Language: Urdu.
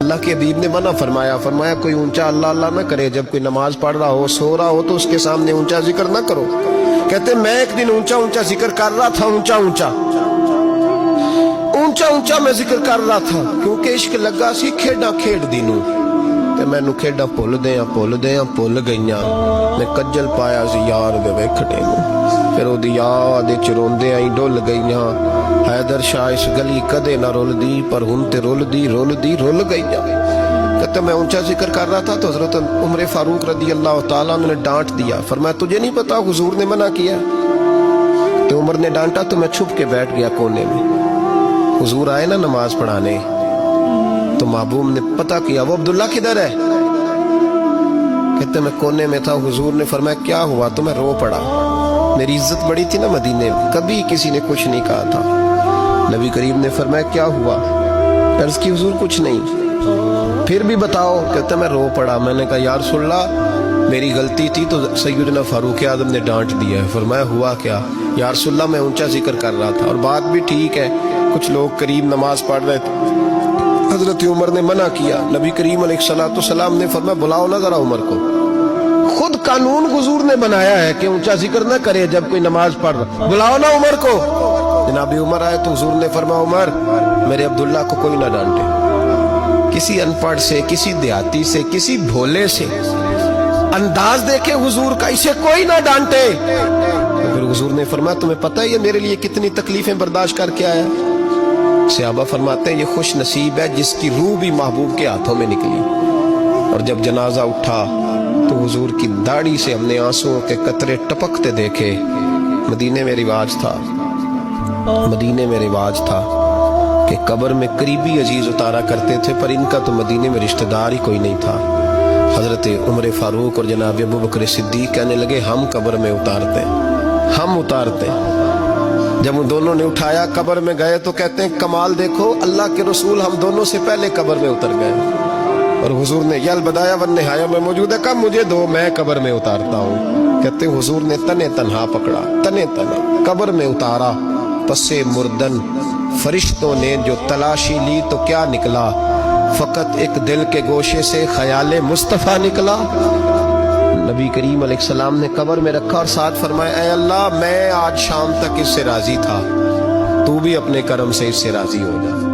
اللہ کے حبیب نے منع فرمایا، فرمایا کوئی اونچا اللہ اللہ نہ کرے، جب کوئی نماز پڑھ رہا ہو سو رہا ہو تو اس کے سامنے اونچا ذکر نہ کرو۔ کہتے میں ایک دن اونچا اونچا ذکر کر رہا تھا، اونچا اونچا میں ذکر کر رہا تھا، کیونکہ عشق لگا سی کھیڈاں کھیڈ دی نوں تے مینوں کھیڈاں بھل گئیاں، میں کجل پایا سی یار دے ویکھنے نوں، پھر او دی یاد وچ روندیاں ہی ڈل گئیاں، حیدر شاہ اس گلی کدے نہ رول دی پر ہن تے رول گئیاں۔ کہتے میں اونچا ذکر کر رہا تھا تو حضرت عمر فاروق رضی اللہ تعالیٰ نے ڈانٹ دیا، فرمایا تجھے نہیں پتا حضور نے منع کیا؟ تو عمر نے ڈانٹا تو میں چھپ کے بیٹھ گیا کونے میں۔ حضور آئے نا نماز پڑھانے تو محبوب نے پتہ کیا وہ عبداللہ کدھر ہے؟ کہتے میں کونے میں تھا، حضور نے فرمایا کیا ہوا؟ تو میں رو پڑا، میری عزت بڑی تھی نا مدینے میں، کبھی کسی نے کچھ نہیں کہا تھا۔ نبی کریم نے فرمایا کیا ہوا؟ عرض کی حضور کچھ نہیں، پھر بھی بتاؤ۔ کہتا میں رو پڑا، میں نے کہا یا رسول اللہ میری غلطی تھی تو سیدنا فاروق اعظم نے ڈانٹ دیا ہے۔ فرمایا ہوا کیا؟ یا رسول اللہ میں اونچا ذکر کر رہا تھا، اور بات بھی ٹھیک ہے، کچھ لوگ قریب نماز پڑھ رہے تھے، حضرت عمر نے منع کیا، نبی کریم علیہ السلام نے فرمایا بلاؤ نہ ذرا عمر کو، خود قانون حضور نے بنایا ہے کہ اونچا ذکر نہ کرے جب کوئی نماز پڑھ رہا، بلاؤ نا عمر کو۔ جناب عمر آئے تو حضور نے فرمایا عمر میرے عبداللہ کو کوئی نہ ڈانٹے، کسی ان پڑھ سے، کسی دیہاتی سے، کسی بھولے سے انداز دیکھے حضور کا، اسے کوئی نہ ڈانٹے۔ تو پھر حضور نے فرمایا تمہیں پتہ ہے یہ میرے لیے کتنی تکلیفیں برداشت کر کے آیا؟ صحابہ فرماتے ہیں یہ خوش نصیب ہے جس کی روح بھی محبوب کے ہاتھوں میں نکلی۔ اور جب جنازہ اٹھا تو حضور کی داڑھی سے ہم نے آنسوں کے قطرے ٹپکتے دیکھے۔ مدینے میں رواج تھا کہ قبر میں قریبی عزیز اتارا کرتے تھے، پر ان کا تو مدینے میں رشتہ دار ہی کوئی نہیں تھا۔ حضرت عمر فاروق اور جناب ابو بکر صدیق کہنے لگے ہم قبر میں اتارتے ہیں۔ جب ان دونوں نے اٹھایا قبر میں گئے تو کہتے ہیں کمال دیکھو اللہ کے رسول ہم دونوں سے پہلے قبر میں اتر گئے، اور حضور نے یہ البدایہ والنہایہ میں موجود ہے، کب مجھے دو میں قبر میں اتارتا ہوں۔ کہتے ہیں حضور نے تنے تنہا پکڑا، قبر میں اتارا، پسے مردن فرشتوں نے جو تلاشی لی تو کیا نکلا؟ فقط ایک دل کے گوشے سے خیال مصطفیٰ نکلا۔ نبی کریم علیہ السلام نے قبر میں رکھا اور ساتھ فرمایا اے اللہ میں آج شام تک اس سے راضی تھا، تو بھی اپنے کرم سے اس سے راضی ہو جا۔